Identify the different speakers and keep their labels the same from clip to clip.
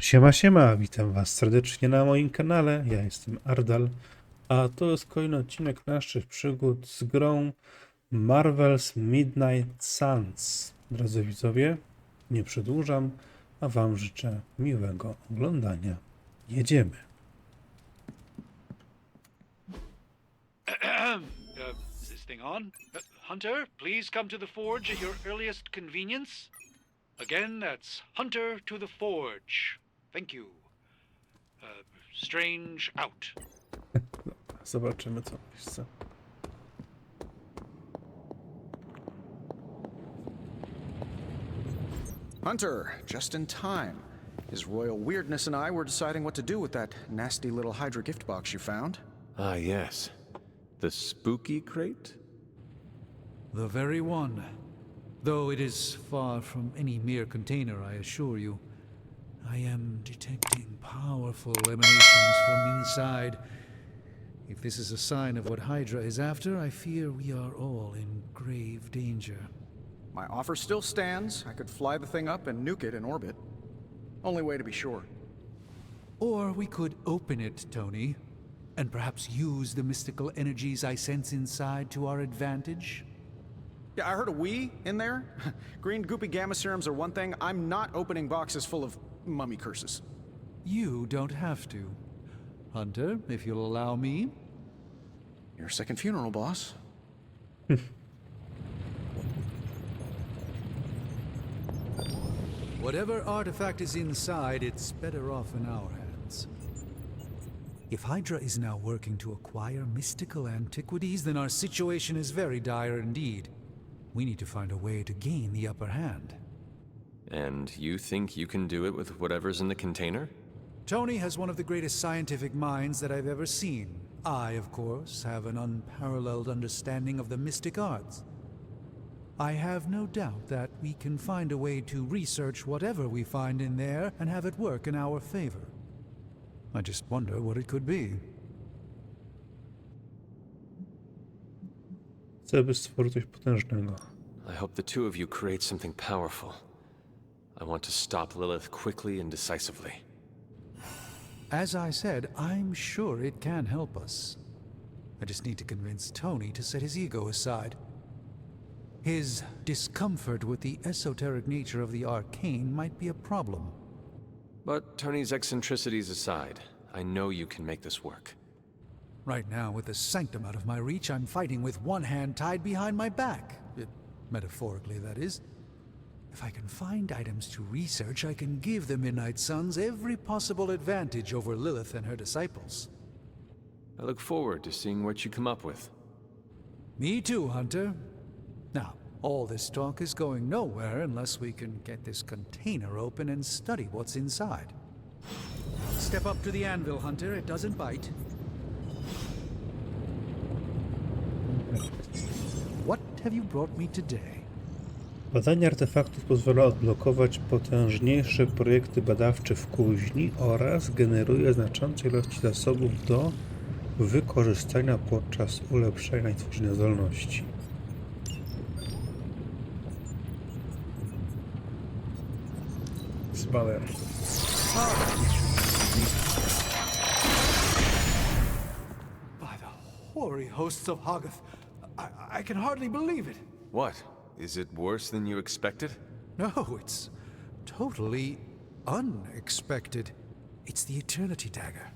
Speaker 1: Siema, siema, witam was serdecznie na moim kanale, ja jestem Ardal, a to jest kolejny odcinek naszych przygód z grą Marvel's Midnight Suns. Drodzy widzowie, nie przedłużam, a wam życzę miłego oglądania. Jedziemy.
Speaker 2: Is this thing on? Hunter, please come to the forge at your earliest convenience. Again, that's Hunter to the forge. Thank you. Strange out.
Speaker 1: Zobaczymy co pisze.
Speaker 3: Hunter, just in time. His royal weirdness and I were deciding what to do with that nasty little Hydra gift box you found.
Speaker 4: Ah, yes. The spooky crate?
Speaker 5: The very one. Though it is far from any mere container, I assure you. I am detecting powerful emanations from inside. If this is a sign of what Hydra is after, I fear we are all in grave danger.
Speaker 3: My offer still stands. I could fly the thing up and nuke it in orbit. Only way to be sure.
Speaker 5: Or we could open it, Tony, and perhaps use the mystical energies I sense inside to our advantage.
Speaker 3: Yeah, I heard a we in there. Green goopy gamma serums are one thing. I'm not opening boxes full of mummy curses.
Speaker 5: You don't have to. Hunter, if you'll allow me.
Speaker 3: Your second funeral, boss.
Speaker 5: Whatever artifact is inside, it's better off in our hands. If Hydra is now working to acquire mystical antiquities, then our situation is very dire indeed. We need to find a way to gain the upper hand.
Speaker 4: And you think you can do it with whatever's in the container?
Speaker 5: Tony has one of the greatest scientific minds that I've ever seen. I, of course, have an unparalleled understanding of the mystic arts. I have no doubt that we can find a way to research whatever we find in there and have it work in our favor. I just wonder what it could be.
Speaker 1: Chcę, by stworzył coś potężnego.
Speaker 4: I hope the two of you create something powerful. I want to stop Lilith quickly and decisively.
Speaker 5: As I said, I'm sure it can help us. I just need to convince Tony to set his ego aside. His discomfort with the esoteric nature of the arcane might be a problem.
Speaker 4: But Tony's eccentricities aside, I know you can make this work.
Speaker 5: Right now, with the sanctum out of my reach, I'm fighting with one hand tied behind my back. Metaphorically, that is. If I can find items to research, I can give the Midnight Suns every possible advantage over Lilith and her disciples.
Speaker 4: I look forward to seeing what you come up with.
Speaker 5: Me too, Hunter. Now, all this talk is going nowhere unless we can get this container open and study what's inside. Step up to the anvil, Hunter. It doesn't bite. What have you brought me today?
Speaker 1: Badanie artefaktów pozwala odblokować potężniejsze projekty badawcze w kuźni oraz generuje znaczące ilości zasobów do wykorzystania podczas ulepszania i tworzenia zdolności. Zbaler.
Speaker 5: By the hoary hosts of Hoggoth, I can hardly believe it.
Speaker 4: What? Is it worse than you expected?
Speaker 5: No, it's totally unexpected. It's the Eternity Dagger.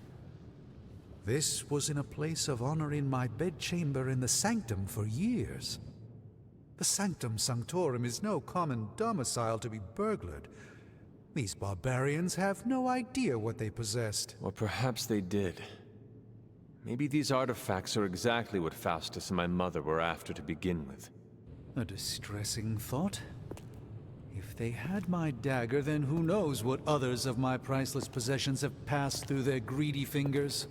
Speaker 5: This was in a place of honor in my bedchamber in the Sanctum for years. The Sanctum Sanctorum is no common domicile to be burglared. These barbarians have no idea what they possessed.
Speaker 4: Or perhaps they did. Maybe these artifacts are exactly what Faustus and my mother were after to begin with.
Speaker 5: A distressing thought. If they had my dagger, then who knows what others of my priceless possessions have passed through their greedy fingers.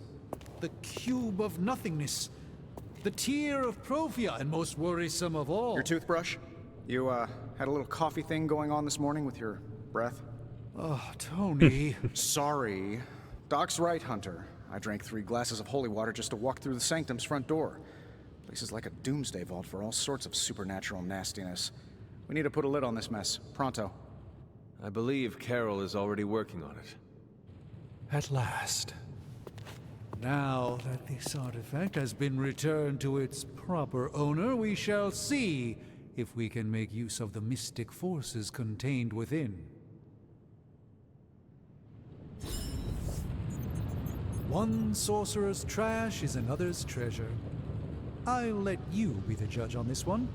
Speaker 5: The cube of nothingness. The tear of Profia, and most worrisome of all.
Speaker 3: Your toothbrush? You, had a little coffee thing going on this morning with your breath?
Speaker 5: Oh, Tony.
Speaker 3: Sorry. Doc's right, Hunter. I drank 3 glasses of holy water just to walk through the Sanctum's front door. Place is like a doomsday vault for all sorts of supernatural nastiness. We need to put a lid on this mess. Pronto.
Speaker 4: I believe Carol is already working on it.
Speaker 5: At last. Now that this artifact has been returned to its proper owner, we shall see if we can make use of the mystic forces contained within. One sorcerer's trash is another's treasure. I'll let you be the judge on this one.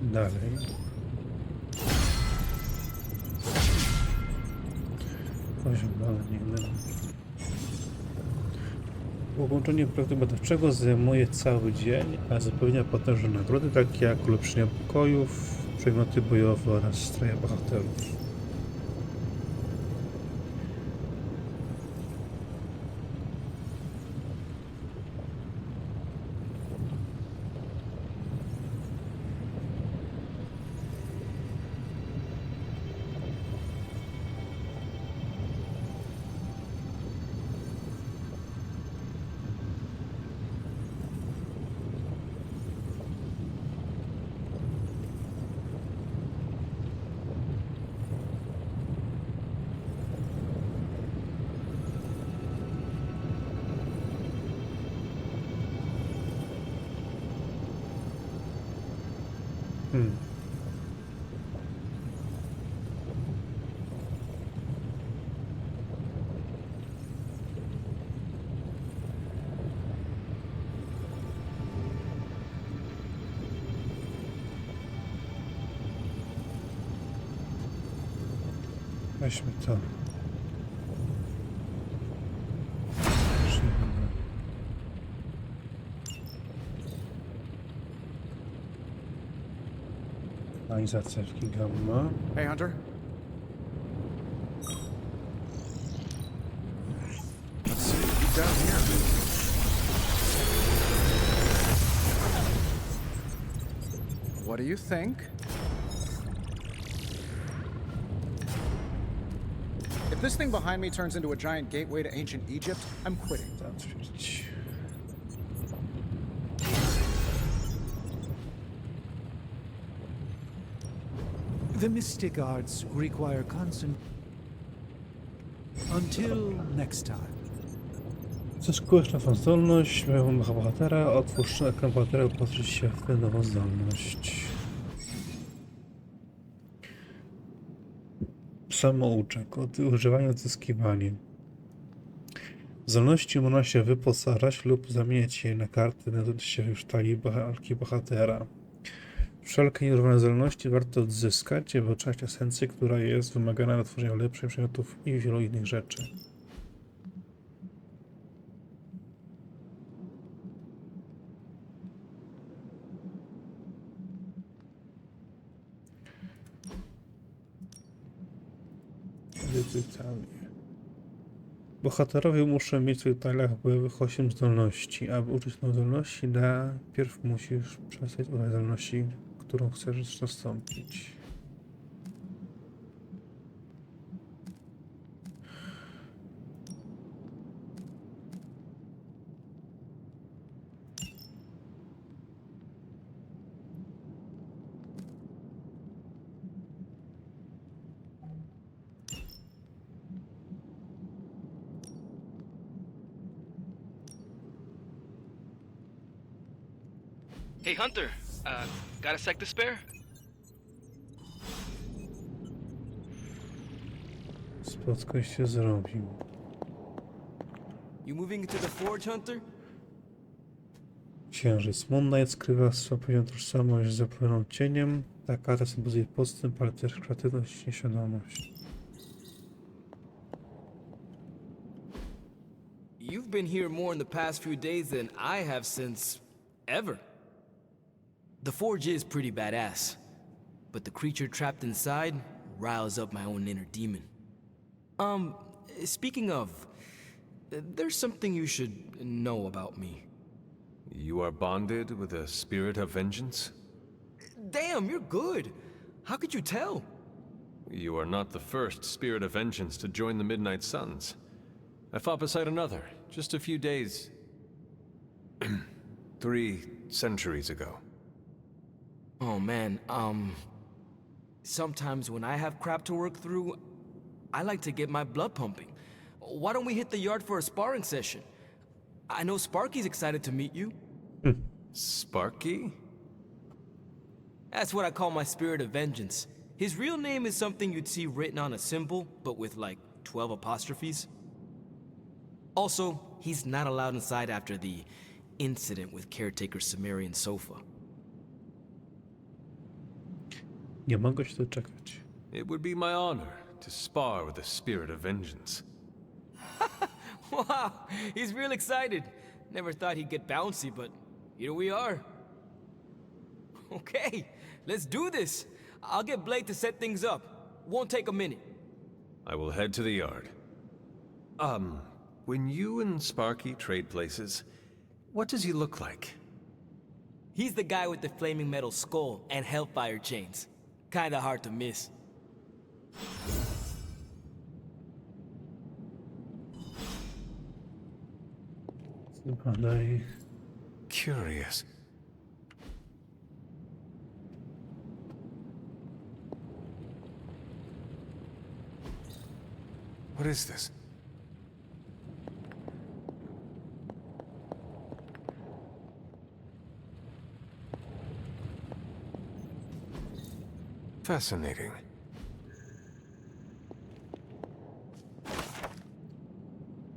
Speaker 1: Dalej. Poziom badania. Połączenie projektu badawczego zajmuje cały dzień, a zapewnia potężne nagrody, takie jak ulepszenia pokojów, przedmioty bojowe oraz stroje bohaterów. Weźmy to. Analizacja gamma.
Speaker 3: Hey, Hunter. Let's see what you've got here. What do you think? If this thing behind me turns into a giant gateway to ancient Egypt, I'm quitting.
Speaker 1: Zatwierdzić.
Speaker 5: The mystic arts require constant... Until next time.
Speaker 1: Zyskujesz nową zdolność, nowego bohatera, otwórz ekran bohatera, patrzysz się w tę nową zdolność. Samouczek, używanie, odzyskiwanie. Zdolności można się wyposażać lub zamieniać je na karty, na się już talii bohatera. Wszelkie nieużywane zdolności warto odzyskać, aby otrzymać esencję, która jest wymagana na tworzenie lepszych przedmiotów i wielu innych rzeczy. Bohaterowie muszą mieć w tych talach bojowych 8 zdolności. Aby użyć nowej zdolności, najpierw musisz przestać używać zdolności, którą chcesz zastąpić.
Speaker 6: Hey Hunter, got a sec to spare?
Speaker 1: Spotkaj się zrobił.
Speaker 6: You moving to the forge, Hunter?
Speaker 1: Księżyc Moon Knight skrywa swoją tożsamość za płyną cieniem. Ta karta symbolizuje podstęp, ale też kreatywność i nieświadomość.
Speaker 6: You've been here more in the past few days than I have since ever. The forge is pretty badass, but the creature trapped inside riles up my own inner demon. Speaking of, there's something you should know about me.
Speaker 4: You are bonded with a spirit of vengeance?
Speaker 6: Damn, you're good. How could you tell?
Speaker 4: You are not the first spirit of vengeance to join the Midnight Suns. I fought beside another, just a few days... 3 centuries ago.
Speaker 6: Oh man, sometimes when I have crap to work through, I like to get my blood pumping. Why don't we hit the yard for a sparring session? I know Sparky's excited to meet you.
Speaker 4: Sparky?
Speaker 6: That's what I call my spirit of vengeance. His real name is something you'd see written on a symbol, but with like 12 apostrophes. Also, he's not allowed inside after the incident with caretaker Sumerian sofa.
Speaker 1: Nie mogę się doczekać.
Speaker 4: It would be my honor to spar with the spirit of vengeance.
Speaker 6: Wow, he's real excited. Never thought he'd get bouncy, but here we are. Okay, let's do this. I'll get Blake to set things up. Won't take a minute.
Speaker 4: I will head to the yard. When you and Sparky trade places, what does he look like?
Speaker 6: He's the guy with the flaming metal skull and hellfire chains. Kinda hard to miss.
Speaker 1: Zbadaj.
Speaker 4: Curious. What is this? Fascinating.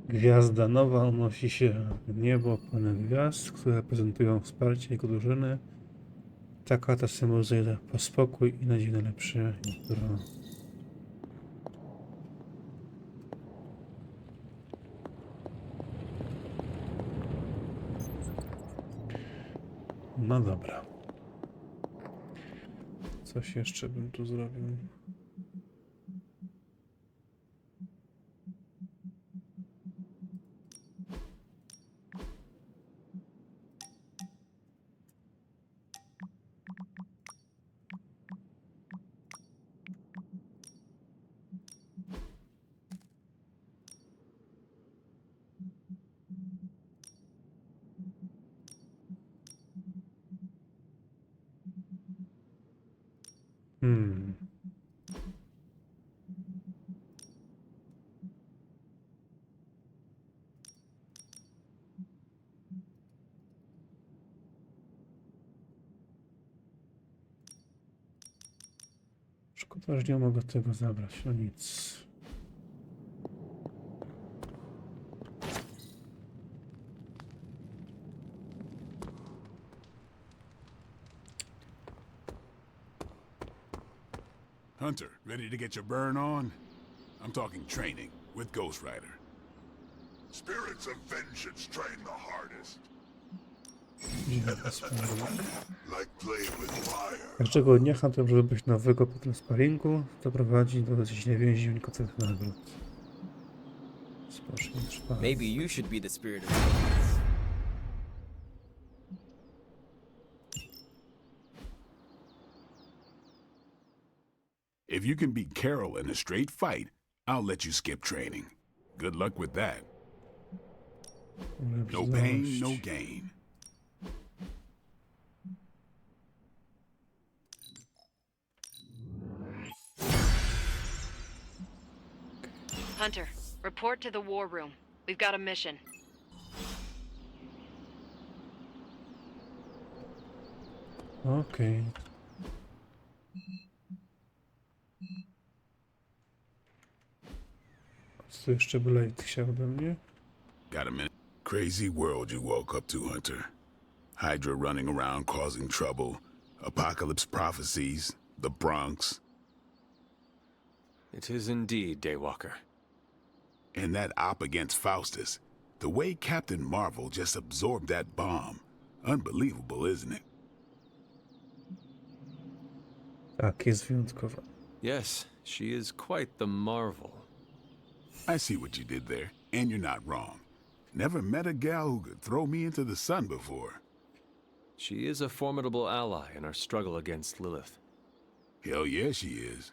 Speaker 1: Gwiazda nowa unosi się w niebo pełne gwiazd, które prezentują wsparcie jego drużyny. Ta karta symbolizuje spokój i nadzieję na lepsze jutro. No dobra. Coś jeszcze bym tu zrobił. Szkoda, że nie mogę tego zabrać. No nic.
Speaker 7: Hunter, ready to get your burn on? I'm talking training with Ghost Rider.
Speaker 8: Spirits of vengeance train the hardest. Like playing with fire.
Speaker 1: Każdego dnia Hunter, żeby być nowego po tym sparingu, doprowadzi do zniesienia więzi unikatowych nagród. Spocznij trwa.
Speaker 6: Maybe you should be the spirit of vengeance.
Speaker 7: If you can beat Carol in a straight fight, I'll let you skip training. Good luck with that. No pain, no gain.
Speaker 9: Hunter, report to the war room. We've got a mission.
Speaker 1: Okej. Co jeszcze Blade chciał ode mnie?
Speaker 7: Got a minute? Crazy world you woke up to, Hunter. Hydra running around causing trouble. Apocalypse prophecies. The Bronx.
Speaker 4: It is indeed, Daywalker.
Speaker 7: And that op against Faustus. The way Captain Marvel just absorbed that bomb. Unbelievable, isn't it?
Speaker 1: Tak, jest wyjątkowa.
Speaker 4: Yes, she is quite the marvel.
Speaker 7: I see what you did there, and you're not wrong. Never met a gal who could throw me into the sun before.
Speaker 4: She is a formidable ally in our struggle against Lilith.
Speaker 7: Hell yeah, she is.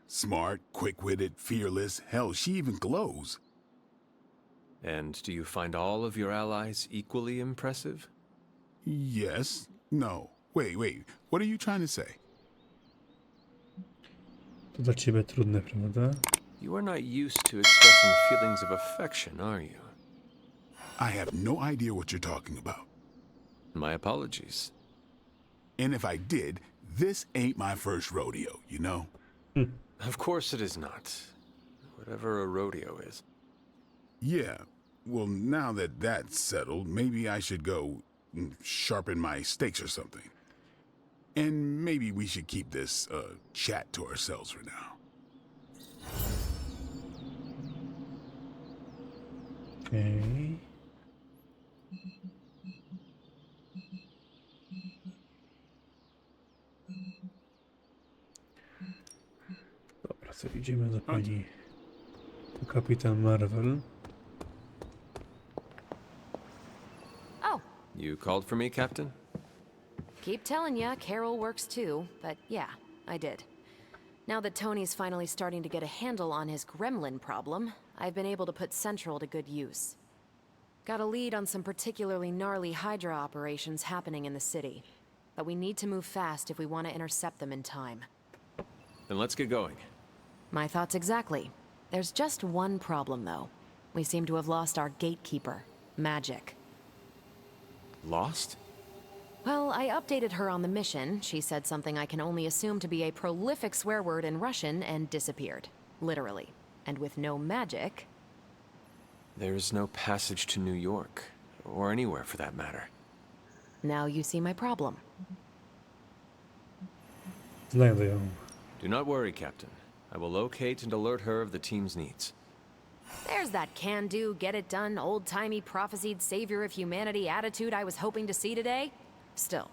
Speaker 7: Smart, quick-witted, fearless. Hell, she even glows.
Speaker 4: And do you find all of your allies equally impressive?
Speaker 7: Yes. No. Wait. What are you trying to say?
Speaker 1: To dla ciebie trudne, prawda?
Speaker 4: You are not used to expressing feelings of affection, are you?
Speaker 7: I have no idea what you're talking about.
Speaker 4: My apologies.
Speaker 7: And if I did, this ain't my first rodeo, you know?
Speaker 4: Of course it is not. Whatever a rodeo is.
Speaker 7: Yeah, well, now that that's settled, maybe I should go sharpen my stakes or something. And maybe we should keep this chat to ourselves for now.
Speaker 1: Okej. Dobra, co idziemy do pani Kapitan Marvel.
Speaker 9: Oh,
Speaker 4: You called for me, Captain?
Speaker 9: keep telling ya, Carol works too. But yeah, I did. Now that Tony's finally starting to get a handle on his gremlin problem, I've been able to put Central to good use. Got a lead on some particularly gnarly Hydra operations happening in the city. But we need to move fast if we want to intercept them in time.
Speaker 4: Then let's get going.
Speaker 9: My thoughts exactly. There's just one problem, though. We seem to have lost our gatekeeper, Magic.
Speaker 4: Lost?
Speaker 9: Well, I updated her on the mission. She said something I can only assume to be a prolific swear word in Russian and disappeared. Literally. And with no magic...
Speaker 4: There is no passage to New York, or anywhere for that matter.
Speaker 9: Now you see my problem.
Speaker 1: Znajdę ją.
Speaker 4: Do not worry, Captain. I will locate and alert her of the team's needs.
Speaker 9: There's that can-do, get-it-done, old-timey prophesied savior of humanity attitude I was hoping to see today. Still,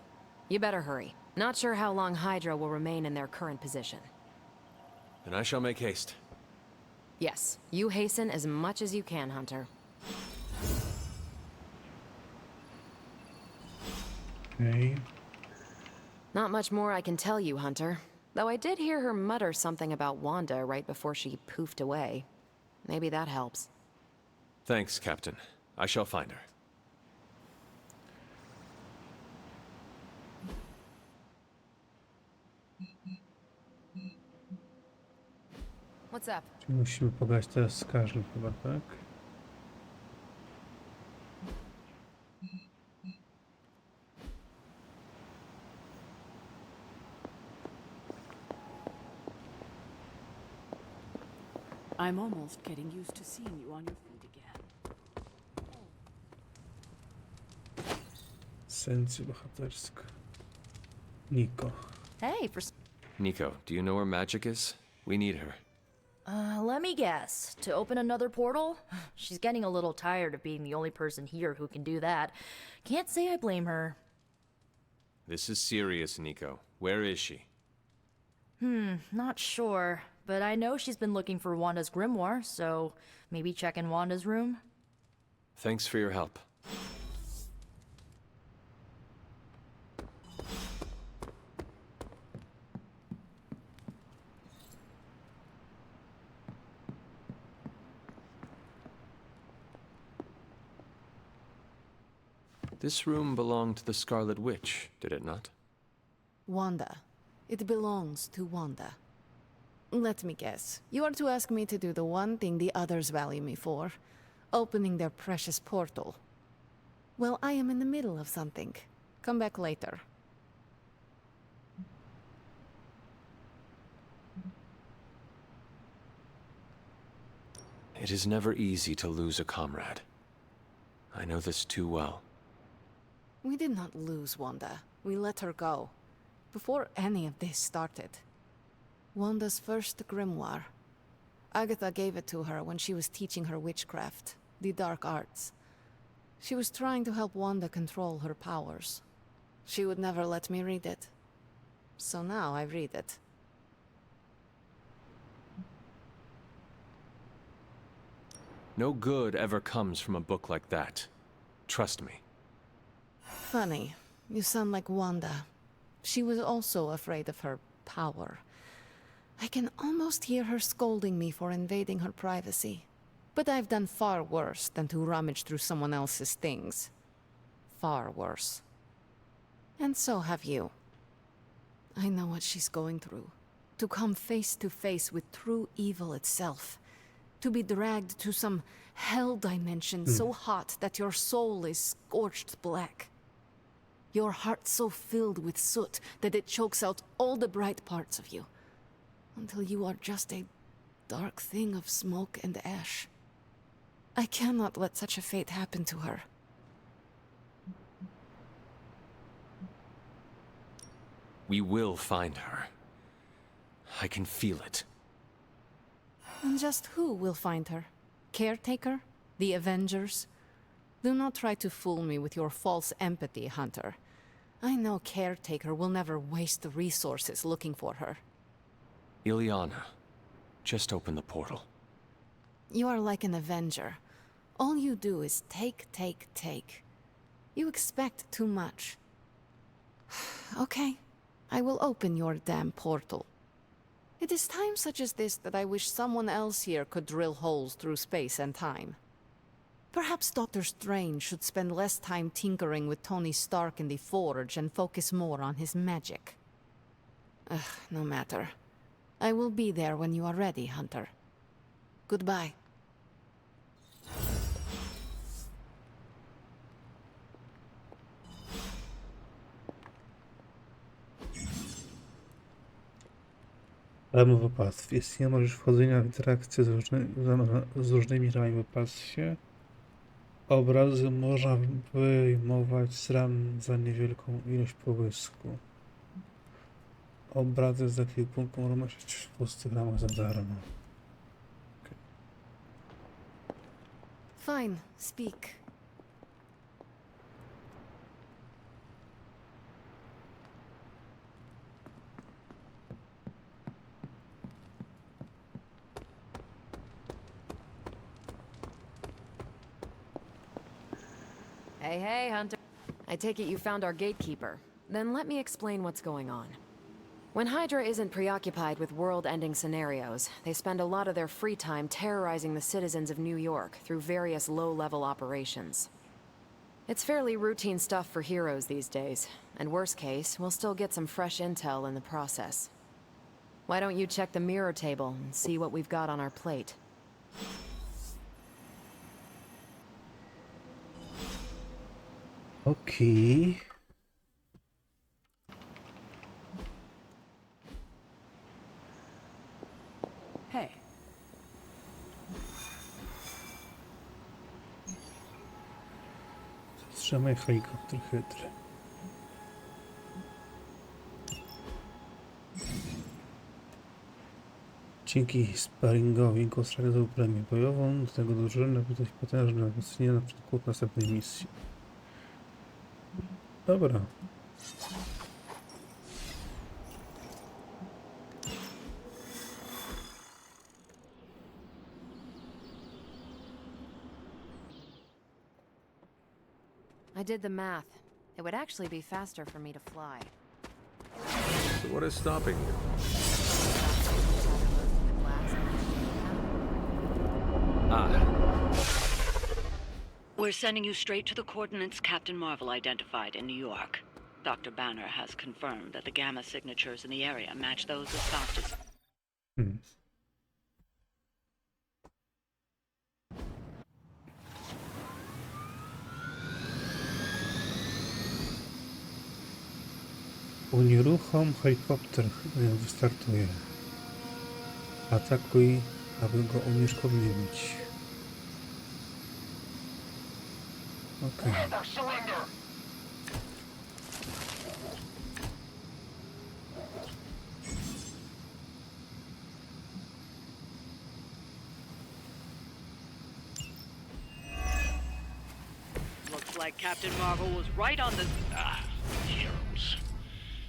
Speaker 9: you better hurry. Not sure how long Hydra will remain in their current position.
Speaker 4: Then I shall make haste.
Speaker 9: Yes, you hasten as much as you can, Hunter.
Speaker 1: Okej.
Speaker 9: Not much more I can tell you, Hunter. Though I did hear her mutter something about Wanda right before she poofed away. Maybe that helps.
Speaker 4: Thanks, Captain. I shall find her.
Speaker 9: What's up?
Speaker 1: Czyli musimy pogadać teraz z każdym chyba, tak?
Speaker 10: I'm almost getting used to seeing you on your feet again.
Speaker 1: Sencja bohaterska. Nico.
Speaker 11: Hey,
Speaker 4: Nico, do you know where Magic is? We need her.
Speaker 11: let me guess. To open another portal? She's getting a little tired of being the only person here who can do that. Can't say I blame her.
Speaker 4: This is serious, Nico. Where is she?
Speaker 11: Not sure. But I know she's been looking for Wanda's grimoire, so maybe check in Wanda's room?
Speaker 4: Thanks for your help. This room belonged to the Scarlet Witch, did it not?
Speaker 10: Wanda. It belongs to Wanda. Let me guess. You are to ask me to do the one thing the others value me for. Opening their precious portal. Well, I am in the middle of something. Come back later.
Speaker 4: It is never easy to lose a comrade. I know this too well.
Speaker 10: We did not lose Wanda. We let her go. Before any of this started. Wanda's first grimoire. Agatha gave it to her when she was teaching her witchcraft, the dark arts. She was trying to help Wanda control her powers. She would never let me read it. So now I read it.
Speaker 4: No good ever comes from a book like that. Trust me.
Speaker 10: Funny. You sound like Wanda. She was also afraid of her power. I can almost hear her scolding me for invading her privacy. But I've done far worse than to rummage through someone else's things. Far worse. And so have you. I know what she's going through. to come face to face with true evil itself. To be dragged to some hell dimension so hot that your soul is scorched black. Your heart so filled with soot that it chokes out all the bright parts of you. Until you are just a dark thing of smoke and ash. I cannot let such a fate happen to her.
Speaker 4: We will find her. I can feel it.
Speaker 10: And just who will find her? Caretaker? The Avengers? Do not try to fool me with your false empathy, Hunter. I know Caretaker will never waste the resources looking for her.
Speaker 4: Ileana, just open the portal.
Speaker 10: You are like an Avenger. All you do is take, take, take. You expect too much. Okay, I will open your damn portal. It is times such as this that I wish someone else here could drill holes through space and time. Perhaps Doktor Strange should spend less time tinkering with Tony Stark in the Forge and focus more on his magic. No matter. I will be there when you are ready, Hunter. Goodbye.
Speaker 1: Ramy w opactwie. Istnieje możliwość wchodzenia w interakcję z różnymi ramami w opactwie. Obrazy można wyjmować z ram za niewielką ilość połysku. Obrazy z ekwipunku można mieć w pustych ramach za darmo.
Speaker 10: Fine, speak.
Speaker 9: Hey, hey, Hunter. I take it you found our gatekeeper. Then let me explain what's going on. When Hydra isn't preoccupied with world-ending scenarios, they spend a lot of their free time terrorizing the citizens of New York through various low-level operations. It's fairly routine stuff for heroes these days, and worst case, we'll still get some fresh intel in the process. Why don't you check the mirror table and see what we've got on our plate?
Speaker 1: Okej.
Speaker 11: Hey.
Speaker 1: Zatrzymaj helikopter chytry. Dzięki sparingowi Ghost realizował premię bojową, do tego drużyny dość potężne wzmocnienie na przykład następnej misji. Dobra.
Speaker 9: I did the math. It would actually be faster for me to fly.
Speaker 4: So what is stopping you?
Speaker 12: We're sending you straight to the coordinates Captain Marvel identified in New York. Dr. Banner has confirmed that the gamma signatures in the area match those of Faustus.
Speaker 1: Unieruchom helikopter, wystartuje. Atakuj, aby go unieszkodliwić. Okej.
Speaker 12: Looks like Captain Marvel was right on the...
Speaker 2: Heroes.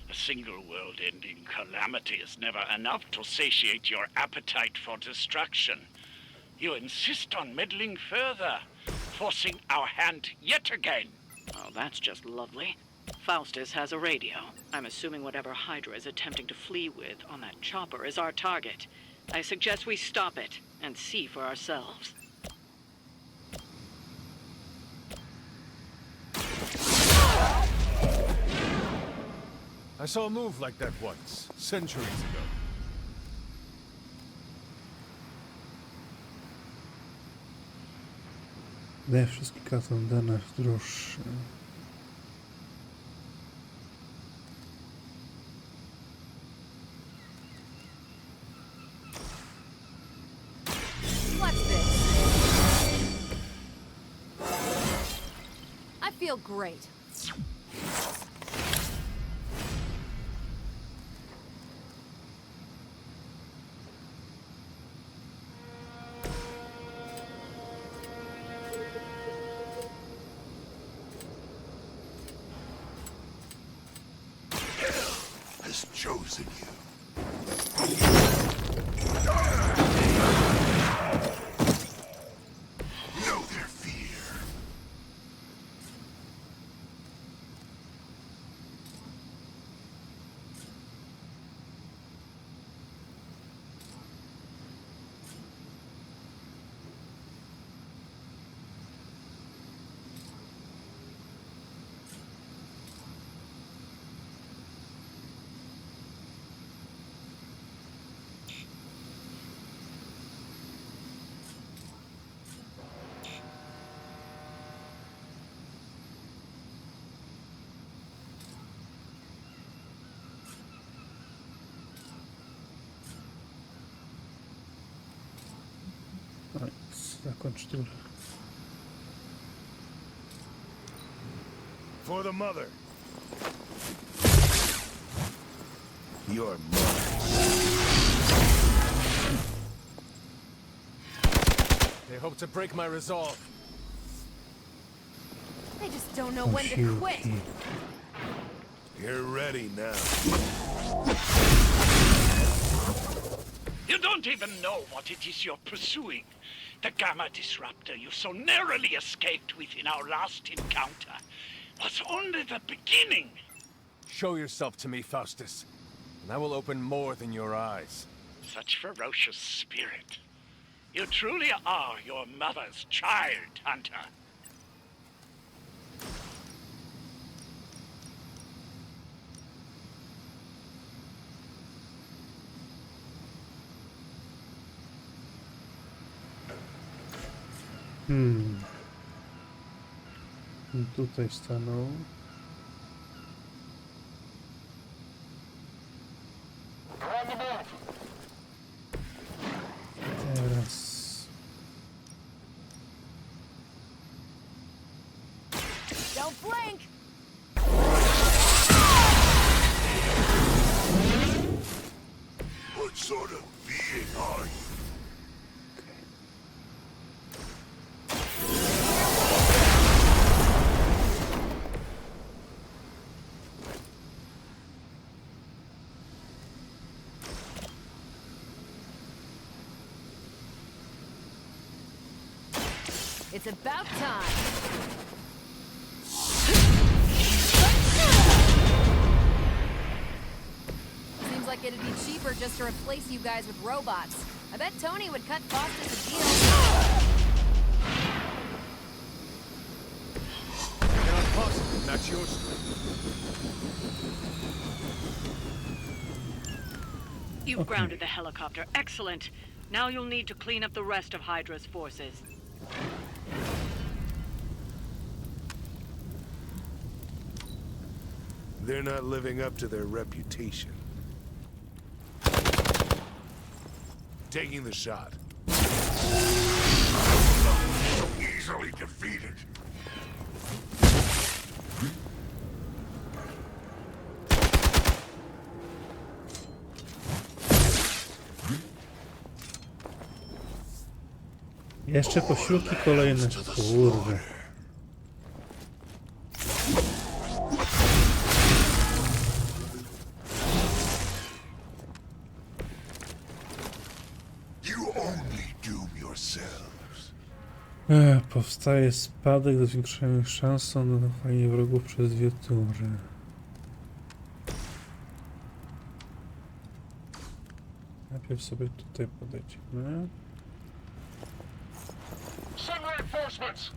Speaker 2: A single world-ending calamity is never enough to satiate your appetite for destruction. You insist on meddling further, forcing our hand yet again.
Speaker 12: Oh, that's just lovely. Faustus has a radio. I'm assuming whatever Hydra is attempting to flee with on that chopper is our target. I suggest we stop it and see for ourselves.
Speaker 4: I saw a move like that once, centuries ago.
Speaker 1: Daję wszystkie karty dane w droższy.
Speaker 9: What's this? I feel great.
Speaker 8: Has chosen you. Know their fear.
Speaker 1: Zakończ turę.
Speaker 8: For the mother. Your mother.
Speaker 4: They hope to break my resolve.
Speaker 9: They just don't know when to quit.
Speaker 8: You're ready now.
Speaker 2: You don't even know what it is you're pursuing. The Gamma Disruptor you so narrowly escaped with in our last encounter was only the beginning.
Speaker 4: Show yourself to me, Faustus, and I will open more than your eyes.
Speaker 2: Such ferocious spirit. You truly are your mother's child, Hunter.
Speaker 1: Tutaj stanął. Teraz.
Speaker 9: Don't blink!
Speaker 8: What sort of being are you?
Speaker 9: It's about time. Seems like it'd be cheaper just to replace you guys with robots. I bet Tony would cut Faustus a deal.
Speaker 4: Cannot possibly match your strength.
Speaker 12: You've grounded the helicopter. Excellent. Now you'll need to clean up the rest of Hydra's forces.
Speaker 8: They're not living up to their reputation. Taking the shot. Easily defeated.
Speaker 1: Jeszcze posiłki kolejne. Kurde. Powstaje spadek do zwiększenia szans na dochowanie wrogów przez 2 tury. Najpierw sobie tutaj podejdziemy.
Speaker 8: Send reinforcements!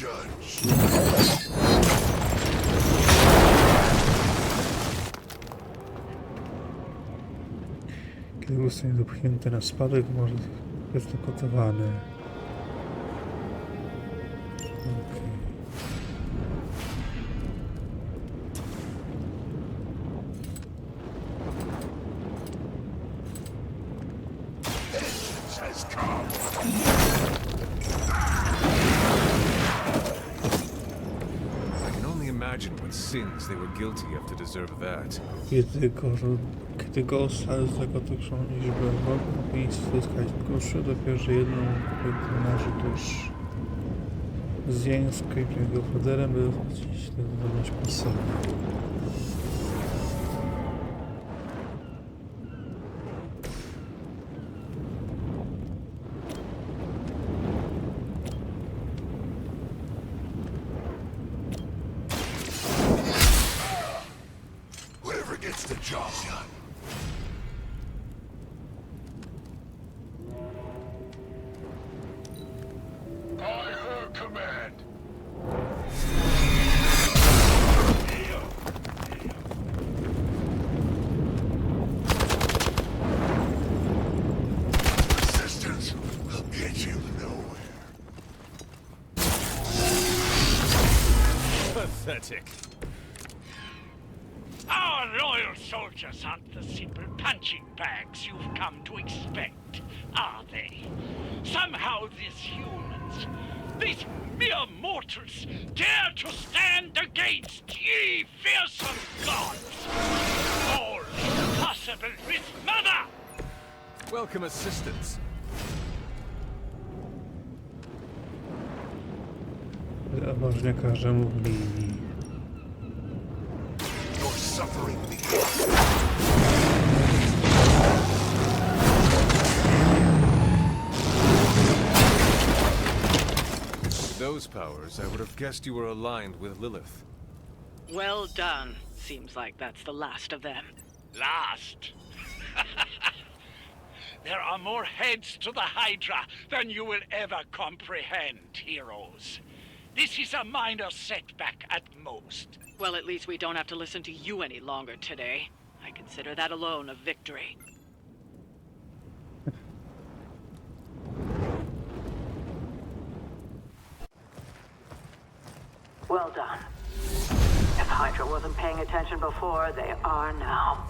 Speaker 8: judge.
Speaker 1: Kiedy zostanie dopchnięty na spadek, może być dokotowany. Okay.
Speaker 8: Has come.
Speaker 4: I can only imagine what sins they were guilty of to deserve that.
Speaker 1: Kiedy go osadzi z tego dużą liczbę wrogów, powinien zyskać kurszy, dopiero że jedną należy tuż z Jańską i jego poderem, by wrócić do zdolność pasywną.
Speaker 8: Whatever gets the job done. By her command. Resistance will get you nowhere.
Speaker 4: Pathetic.
Speaker 2: Our loyal soldiers aren't the simple punching bags you've come to expect, are they? Somehow these humans, these mere mortals, dare to stand against ye fearsome gods! All is possible with Mother!
Speaker 4: Welcome assistance.
Speaker 1: Można każdemu w linii.
Speaker 8: You're suffering me.
Speaker 4: With those powers, I would have guessed you were aligned with Lilith.
Speaker 12: Well done. Seems like that's the last of them.
Speaker 2: Last? There are more heads to the Hydra than you will ever comprehend, heroes. This is a minor setback at most.
Speaker 12: Well, at least we don't have to listen to you any longer today. I consider that alone a victory. Well done. If Hydra wasn't paying attention before, they are now.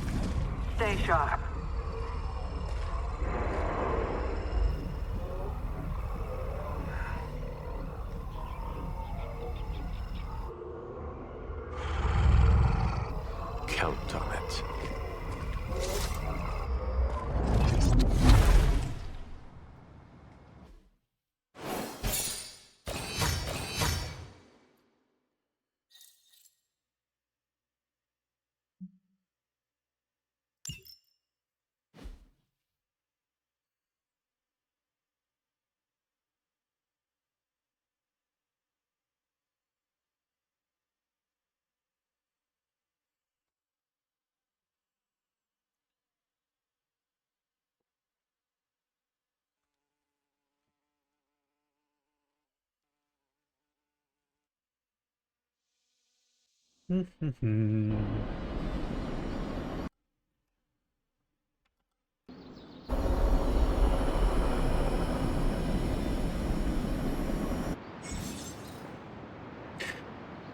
Speaker 12: Stay sharp.
Speaker 4: Count on it.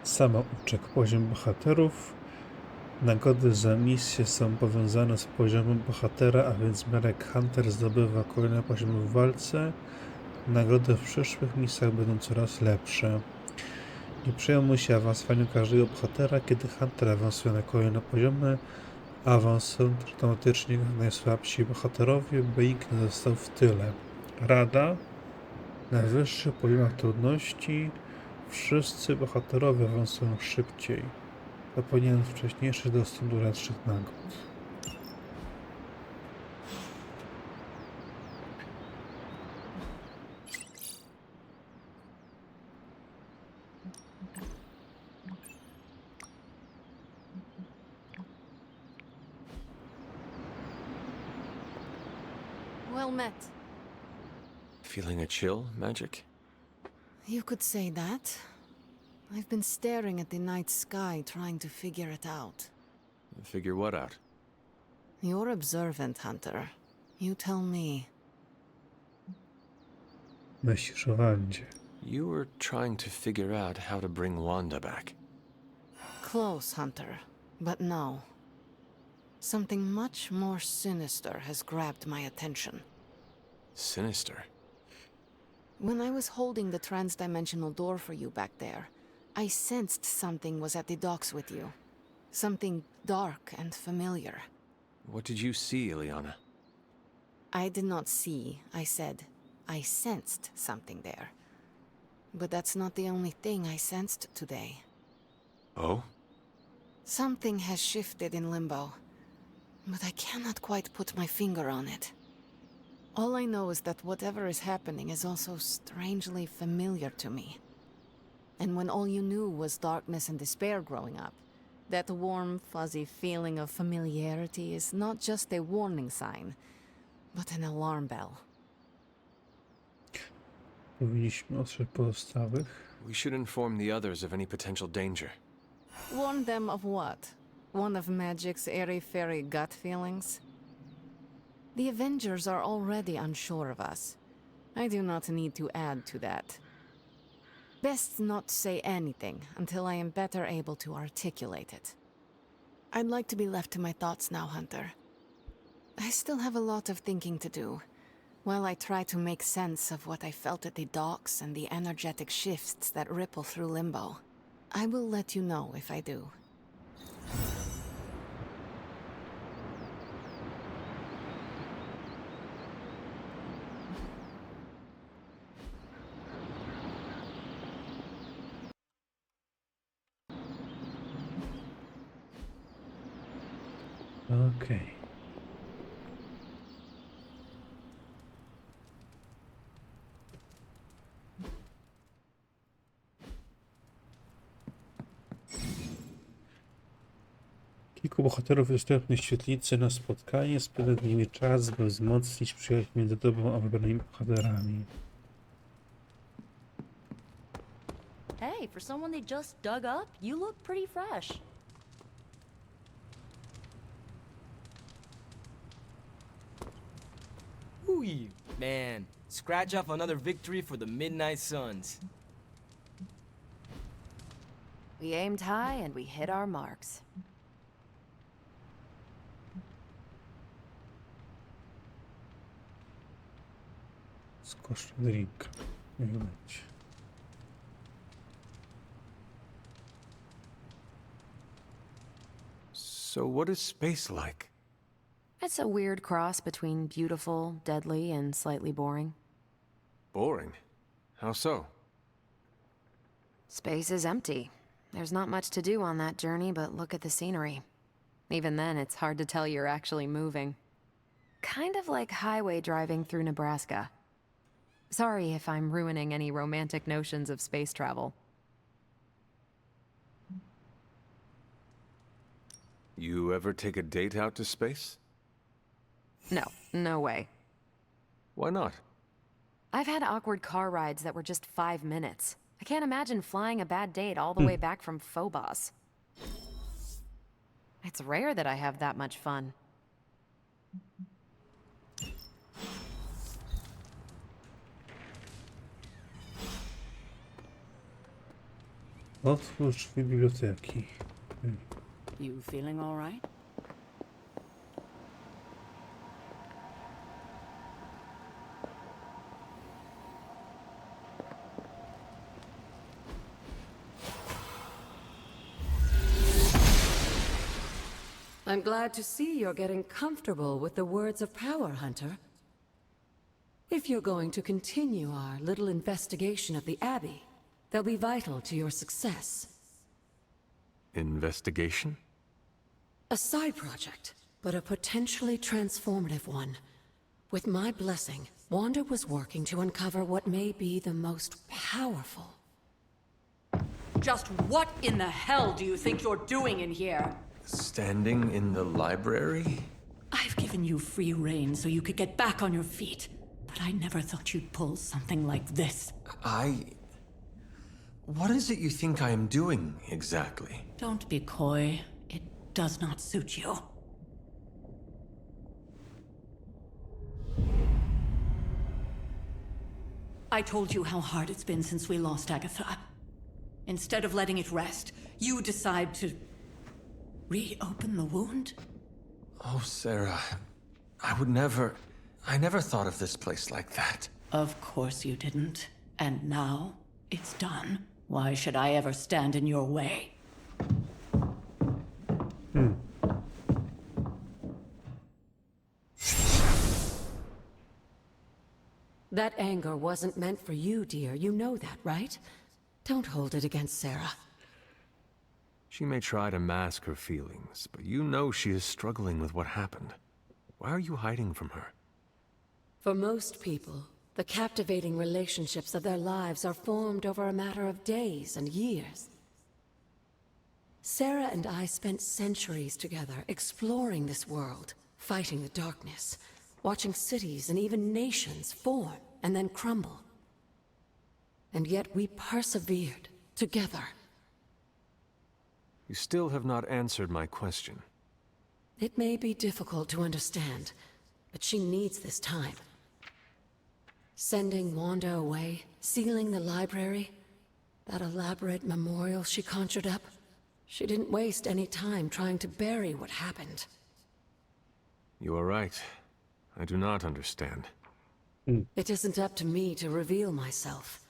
Speaker 1: Samouczek. Poziom bohaterów. Nagrody za misje są powiązane z poziomem bohatera, a więc Marek Hunter zdobywa kolejne poziomy w walce. Nagrody w przyszłych misjach będą coraz lepsze. Nie przejmuj się awansowaniem każdego bohatera. Kiedy Hunter awansuje na kolejne poziomy, awansują automatycznie najsłabsi bohaterowie, by nikt nie został w tyle. Rada. Na wyższych poziomach trudności wszyscy bohaterowie awansują szybciej. Zapomniałem wcześniejszy dostęp do lepszych nagród.
Speaker 10: Well met.
Speaker 4: Feeling a chill, Magic?
Speaker 10: You could say that. I've been staring at the night sky trying to figure it out.
Speaker 4: Figure what out?
Speaker 10: You're observant, Hunter. You tell me.
Speaker 1: Myślisz o Wandzie.
Speaker 4: You were trying to figure out how to bring Wanda back.
Speaker 10: Close, Hunter. But no. Something much more sinister has grabbed my attention.
Speaker 4: Sinister?
Speaker 10: When I was holding the trans-dimensional door for you back there, I sensed something was at the docks with you. Something dark and familiar.
Speaker 4: What did you see, Ileana?
Speaker 10: I did not see, I said. I sensed something there. But that's not the only thing I sensed today.
Speaker 4: Oh?
Speaker 10: Something has shifted in Limbo, but I cannot quite put my finger on it. All I know is that whatever is happening is also strangely familiar to me. And when all you knew was darkness and despair growing up, that warm, fuzzy feeling of familiarity is not just a warning sign, but an alarm bell.
Speaker 1: Powinniśmy ostrzec pozostałych.
Speaker 4: We should inform the others of any potential danger.
Speaker 10: Warn them of what? One of Magic's airy-fairy gut feelings? The Avengers are already unsure of us. I do not need to add to that. Best not say anything until I am better able to articulate it. I'd like to be left to my thoughts now, Hunter. I still have a lot of thinking to do, while I try to make sense of what I felt at the docks and the energetic shifts that ripple through Limbo. I will let you know if I do.
Speaker 1: Okej. Kilku bohaterów jest dostępnych w świetlicy na spotkanie. Spędzę z nimi czas, by wzmocnić przyjaźń między tobą a wybranymi bohaterami.
Speaker 11: Hey, for someone they just dug up, you look pretty fresh.
Speaker 6: Ooh, man. Scratch off another victory for the Midnight Suns.
Speaker 9: We aimed high and we hit our marks.
Speaker 1: Skoszę drinka. Niech będzie.
Speaker 4: So what is space like?
Speaker 9: It's a weird cross between beautiful, deadly, and slightly boring.
Speaker 4: Boring? How so?
Speaker 9: Space is empty. There's not much to do on that journey but look at the scenery. Even then, it's hard to tell you're actually moving. Kind of like highway driving through Nebraska. Sorry if I'm ruining any romantic notions of space travel.
Speaker 4: You ever take a date out to space?
Speaker 9: No, no way.
Speaker 4: Why not?
Speaker 9: I've had awkward car rides that were just 5 minutes. I can't imagine flying a bad date all the way back from Phobos. It's rare that I have that much fun.
Speaker 1: Otwórz drzwi biblioteki.
Speaker 12: You feeling all right?
Speaker 13: I'm glad to see you're getting comfortable with the words of power, Hunter. If you're going to continue our little investigation of the Abbey, they'll be vital to your success.
Speaker 4: Investigation?
Speaker 13: A side project, but a potentially transformative one. With my blessing, Wanda was working to uncover what may be the most powerful.
Speaker 14: Just what in the hell do you think you're doing in here?
Speaker 4: Standing in the library?
Speaker 14: I've given you free rein so you could get back on your feet, but I never thought you'd pull something like this.
Speaker 4: What is it you think I am doing, exactly?
Speaker 14: Don't be coy. It does not suit you. I told you how hard it's been since we lost Agatha. Instead of letting it rest, you decide to reopen the wound?
Speaker 4: Oh, Sarah, I never thought of this place like that.
Speaker 14: Of course you didn't. And now, it's done. Why should I ever stand in your way?
Speaker 13: That anger wasn't meant for you, dear. You know that, right? Don't hold it against Sarah.
Speaker 4: She may try to mask her feelings, but you know she is struggling with what happened. Why are you hiding from her?
Speaker 13: For most people, the captivating relationships of their lives are formed over a matter of days and years. Sarah and I spent centuries together exploring this world, fighting the darkness, watching cities and even nations form and then crumble. And yet we persevered together.
Speaker 4: You still have not answered my question.
Speaker 13: It may be difficult to understand, but she needs this time. Sending Wanda away, sealing the library, that elaborate memorial she conjured up. She didn't waste any time trying to bury what happened.
Speaker 4: You are right. I do not understand.
Speaker 13: It isn't up to me to reveal myself.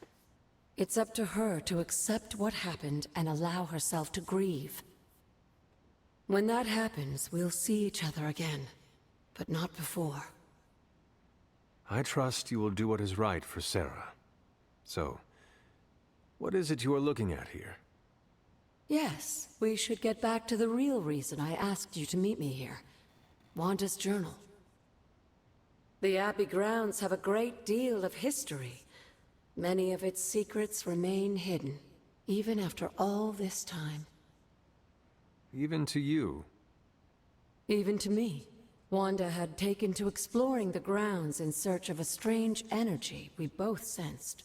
Speaker 13: It's up to her to accept what happened and allow herself to grieve. When that happens, we'll see each other again, but not before.
Speaker 4: I trust you will do what is right for Sarah. So, what is it you are looking at here?
Speaker 13: Yes, we should get back to the real reason I asked you to meet me here. Wanda's journal. The Abbey grounds have a great deal of history. Many of its secrets remain hidden, even after all this time.
Speaker 4: Even to you?
Speaker 13: Even to me. Wanda had taken to exploring the grounds in search of a strange energy we both sensed.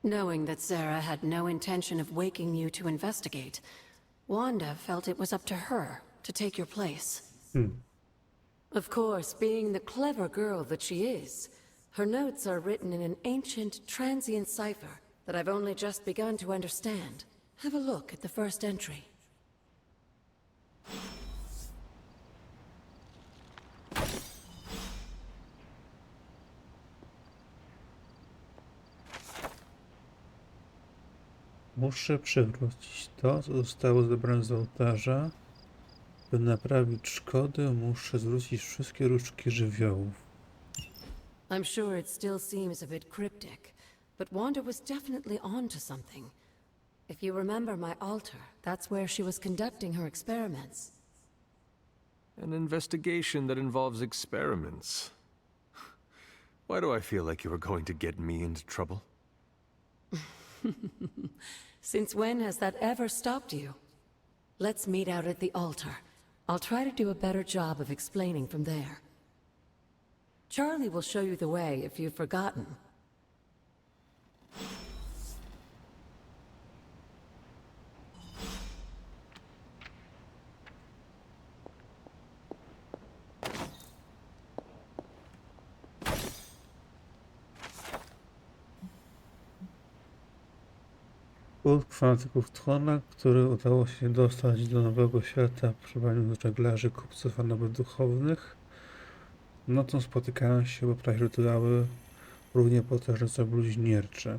Speaker 13: Knowing that Sarah had no intention of waking you to investigate, Wanda felt it was up to her to take your place. Of course, being the clever girl that she is, her notes are written in an ancient, transient cipher that I've only just begun to understand. Have a look at the first entry.
Speaker 1: Muszę przywrócić to, co zostało zebrane z ołtarza. By naprawić szkody, muszę zwrócić wszystkie różdżki żywiołów.
Speaker 13: I'm sure it still seems a bit cryptic, but Wanda was definitely onto something. If you remember my altar, that's where she was conducting her experiments.
Speaker 4: An investigation that involves experiments. Why do I feel like you are going to get me into trouble?
Speaker 13: Since when has that ever stopped you? Let's meet out at the altar. I'll try to do a better job of explaining from there. Charlie will show you the way if you've forgotten.
Speaker 1: Kult fanatyków Trona, który udało się dostać do nowego świata przy braniu żeglarzy, kupców, a nawet duchownych. Nocą spotykają się, by prawie rytuały równie potężne co bluźniercze.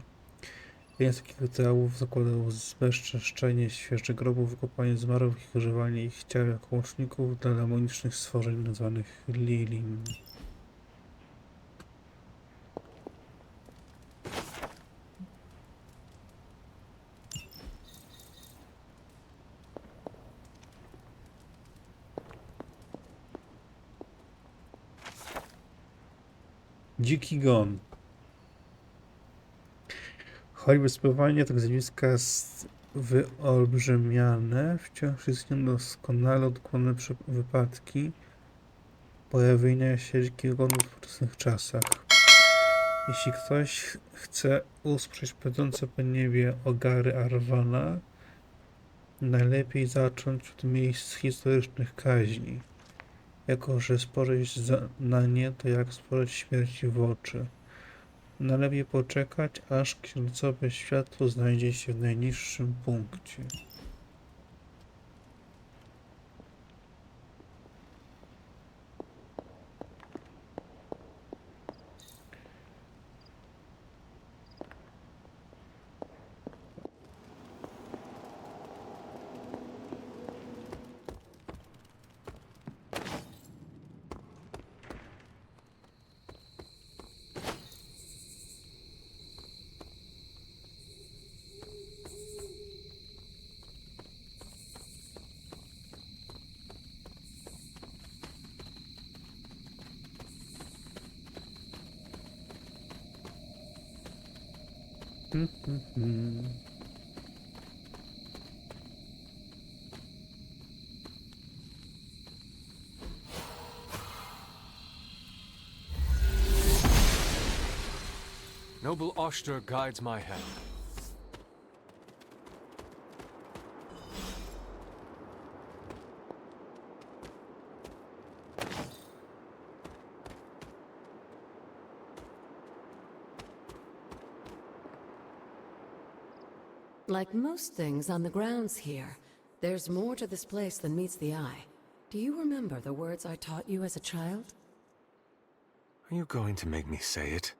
Speaker 1: Jeden z takich rytuałów zakładał zbezczeszczenie świeżych grobów, wykopanie zmarłych i używanie ich ciał jako łączników dla demonicznych stworzeń nazwanych Lilith. Dziki gon. Choćby spływanie tak zjawiska jest wyolbrzymiane, wciąż istnieją doskonale dokładne wypadki pojawienia się dzikich gonów w wczesnych czasach. Jeśli ktoś chce usłyszeć pędzące po niebie ogary Arwana, najlepiej zacząć od miejsc historycznych kaźni. Jako że spojrzeć na nie, to jak spojrzeć śmierci w oczy. Najlepiej poczekać, aż księżycowe światło znajdzie się w najniższym punkcie.
Speaker 4: Noble Oster guides my hand.
Speaker 13: Like most things on the grounds here, there's more to this place than meets the eye. Do you remember the words I taught you as a child?
Speaker 4: Are you going to make me say it?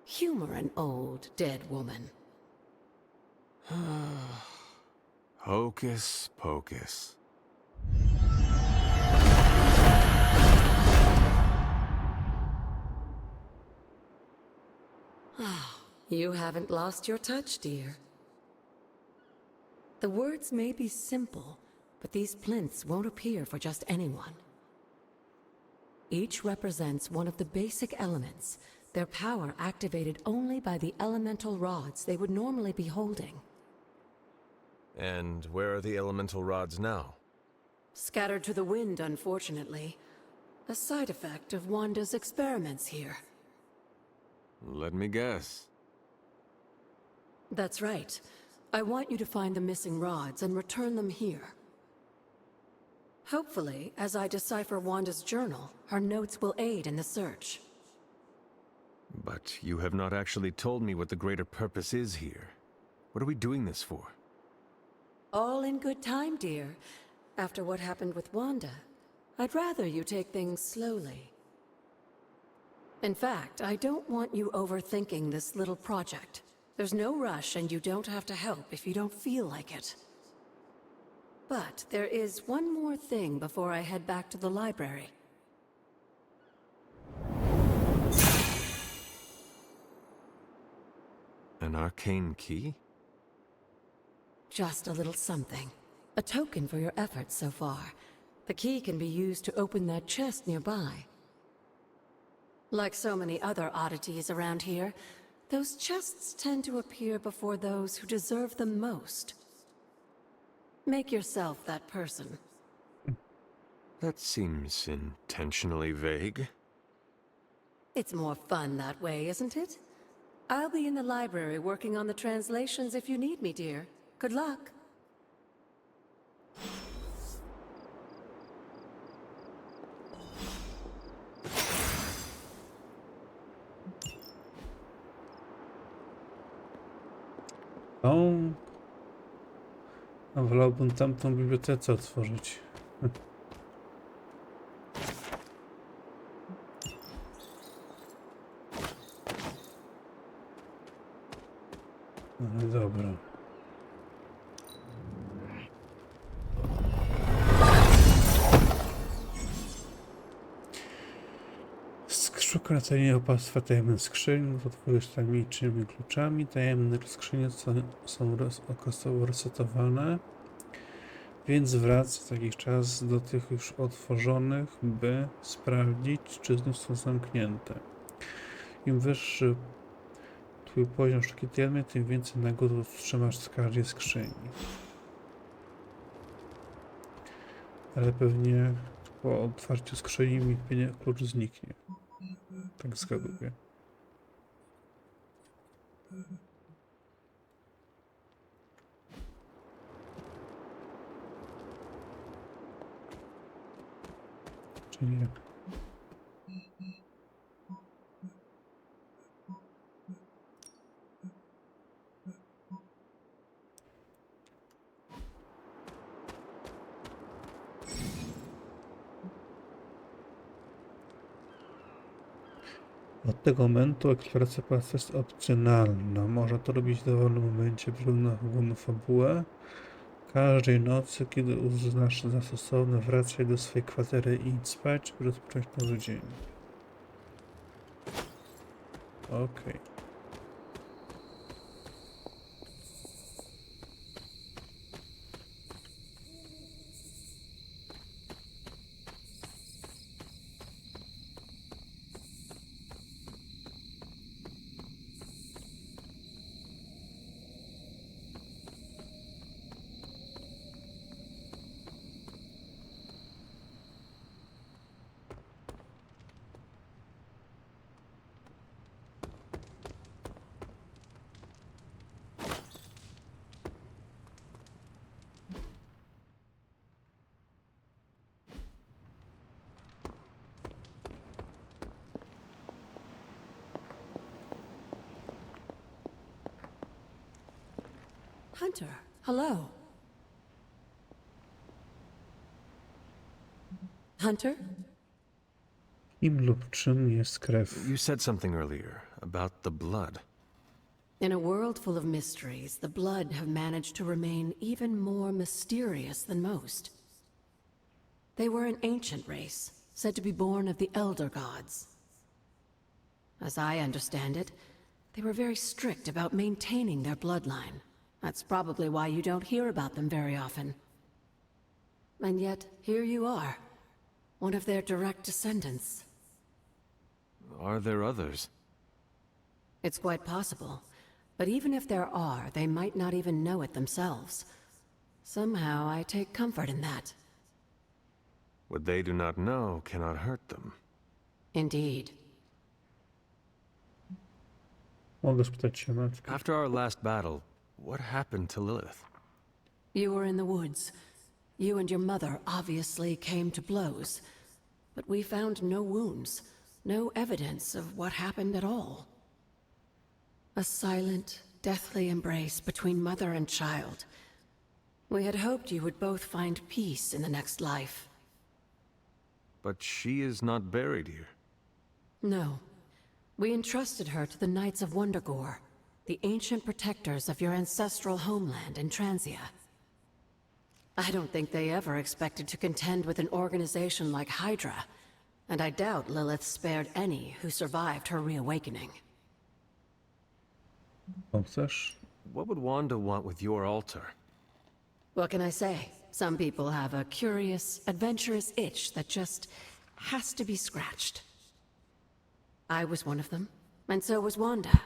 Speaker 13: Humor an old, dead woman.
Speaker 4: Hocus pocus.
Speaker 13: You haven't lost your touch, dear. The words may be simple, but these plinths won't appear for just anyone. Each represents one of the basic elements, their power activated only by the elemental rods they would normally be holding.
Speaker 4: And where are the elemental rods now?
Speaker 13: Scattered to the wind, unfortunately. A side effect of Wanda's experiments here.
Speaker 4: Let me guess.
Speaker 13: That's right. I want you to find the missing rods and return them here. Hopefully, as I decipher Wanda's journal, her notes will aid in the search.
Speaker 4: But you have not actually told me what the greater purpose is here. What are we doing this for?
Speaker 13: All in good time, dear. After what happened with Wanda, I'd rather you take things slowly. In fact, I don't want you overthinking this little project. There's no rush, and you don't have to help if you don't feel like it. But there is one more thing before I head back to the library.
Speaker 4: An arcane key?
Speaker 13: Just a little something. A token for your efforts so far. The key can be used to open that chest nearby. Like so many other oddities around here, those chests tend to appear before those who deserve them most. Make yourself that person.
Speaker 4: That seems intentionally vague.
Speaker 13: It's more fun that way, isn't it? I'll be in the library working on the translations if you need me, dear. Good luck.
Speaker 1: A wolałbym tamtą bibliotece otworzyć. No dobra. Szukaj na cenie opactwa tajemnych skrzyń, otworzyć tajemniczymi kluczami. Tajemne skrzynie są okazowo resetowane, więc wraca co jakiś czas do tych już otworzonych, by sprawdzić, czy znów są zamknięte. Im wyższy twój poziom sztuki tajemnej, tym więcej nagród otrzymasz z każdej skrzyni. Ale pewnie po otwarciu skrzyni mi klucz zniknie. Tak zgaduję. Czy nie? Od tego momentu eksploracja pasa jest opcjonalna. Można to robić w dowolnym momencie, wygląda na główną fabułę. Każdej nocy, kiedy uznasz za stosowne, wracaj do swojej kwatery i idź spać, by rozpocząć nowy dzień. Okej.
Speaker 13: Hunter, hello. Hunter?
Speaker 1: Kim lub czym jest krew?
Speaker 4: You said something earlier about the blood.
Speaker 13: In a world full of mysteries, the blood have managed to remain even more mysterious than most. They were an ancient race, said to be born of the Elder Gods. As I understand it, they were very strict about maintaining their bloodline. That's probably why you don't hear about them very often. And yet, here you are, one of their direct descendants.
Speaker 4: Are there others?
Speaker 13: It's quite possible. But even if there are, they might not even know it themselves. Somehow, I take comfort in that.
Speaker 4: What they do not know cannot hurt them.
Speaker 13: Indeed.
Speaker 1: Mogę spytać się matkę.
Speaker 4: After our last battle, what happened to Lilith?
Speaker 13: You were in the woods. You and your mother obviously came to blows. But we found no wounds, no evidence of what happened at all. A silent, deathly embrace between mother and child. We had hoped you would both find peace in the next life.
Speaker 4: But she is not buried here.
Speaker 13: No. We entrusted her to the Knights of Wondergore, the ancient protectors of your ancestral homeland in Transia. I don't think they ever expected to contend with an organization like Hydra, and I doubt Lilith spared any who survived her reawakening.
Speaker 1: Chcesz?
Speaker 4: What would Wanda want with your altar?
Speaker 13: What can I say? Some people have a curious, adventurous itch that just has to be scratched. I was one of them, and so was Wanda.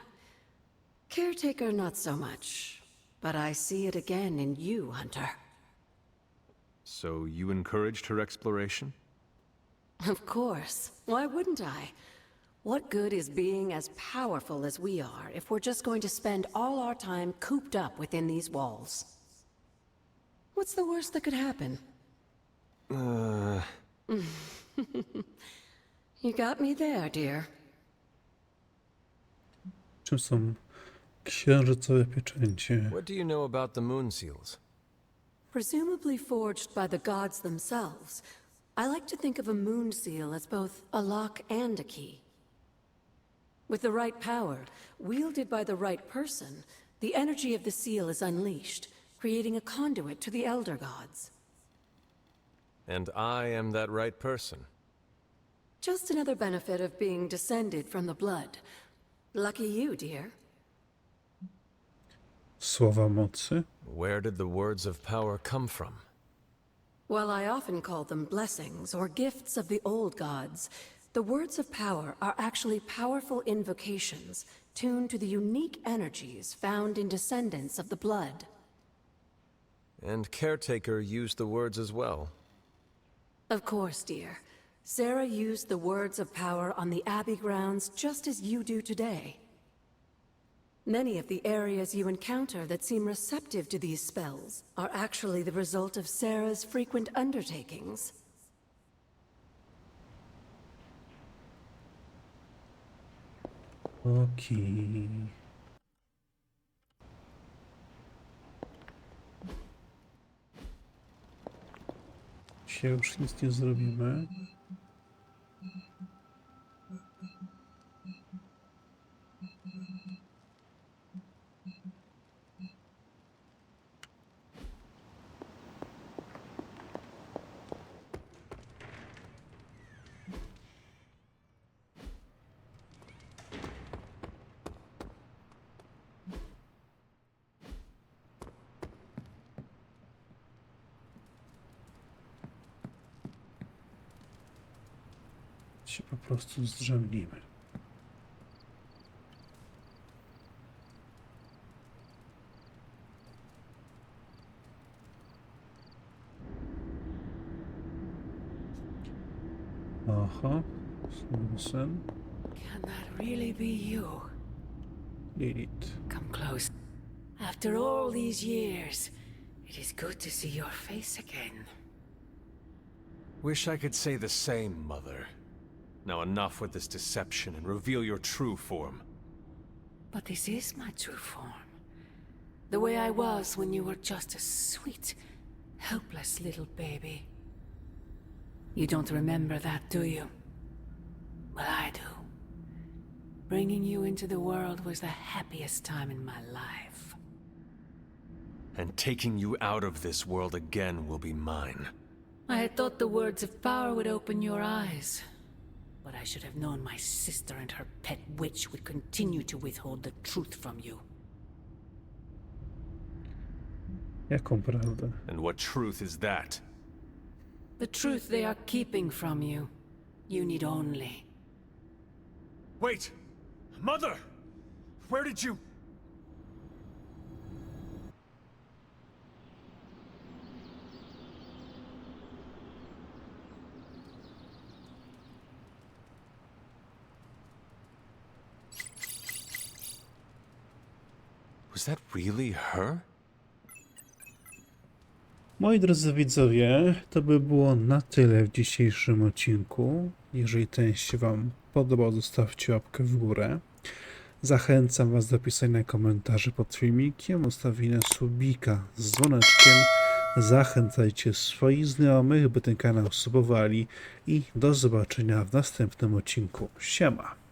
Speaker 13: Caretaker, not so much. But I see it again in you, Hunter.
Speaker 4: So you encouraged her exploration?
Speaker 13: Of course. Why wouldn't I? What good is being as powerful as we are if we're just going to spend all our time cooped up within these walls? What's the worst that could happen? You got me there, dear.
Speaker 1: Czym są księżycowe pieczęcie?
Speaker 4: What do you know about the moon seals?
Speaker 13: Presumably forged by the gods themselves, I like to think of a moon seal as both a lock and a key. With the right power, wielded by the right person, the energy of the seal is unleashed, creating a conduit to the Elder Gods.
Speaker 4: And I am that right person.
Speaker 13: Just another benefit of being descended from the blood. Lucky you, dear.
Speaker 1: Słowa mocy?
Speaker 4: Where did the words of power come from?
Speaker 13: While I often call them blessings or gifts of the old gods, the words of power are actually powerful invocations tuned to the unique energies found in descendants of the blood.
Speaker 4: And Caretaker used the words as well.
Speaker 13: Of course, dear. Sarah used the words of power on the Abbey grounds just as you do today. Many of the areas you encounter that seem receptive to these spells are actually the result of Sarah's frequent undertakings.
Speaker 1: Okej. Dzisiaj już nic nie zrobimy. Się po prostu zdrzemnimy. Aha, znowu sen.
Speaker 13: Can that really be you?
Speaker 1: Lilith.
Speaker 13: Come close. After all these years, it is good to see your face again.
Speaker 4: Wish I could say the same, Mother. Now enough with this deception and reveal your true form.
Speaker 13: But this is my true form. The way I was when you were just a sweet, helpless little baby. You don't remember that, do you? Well, I do. Bringing you into the world was the happiest time in my life.
Speaker 4: And taking you out of this world again will be mine.
Speaker 13: I had thought the words of power would open your eyes. But I should have known my sister and her pet witch would continue to withhold the truth from you.
Speaker 1: Jaką prawdę?
Speaker 4: And what truth is that?
Speaker 13: The truth they are keeping from you. You need only.
Speaker 4: Wait! Mother! Where did you... Was that really her?
Speaker 1: Moi drodzy widzowie, to by było na tyle w dzisiejszym odcinku. Jeżeli ten się Wam podobał, zostawcie łapkę w górę. Zachęcam Was do pisania komentarzy pod filmikiem, ustawienia subika z dzwoneczkiem. Zachęcajcie swoich znajomych, by ten kanał subowali i do zobaczenia w następnym odcinku. Siema!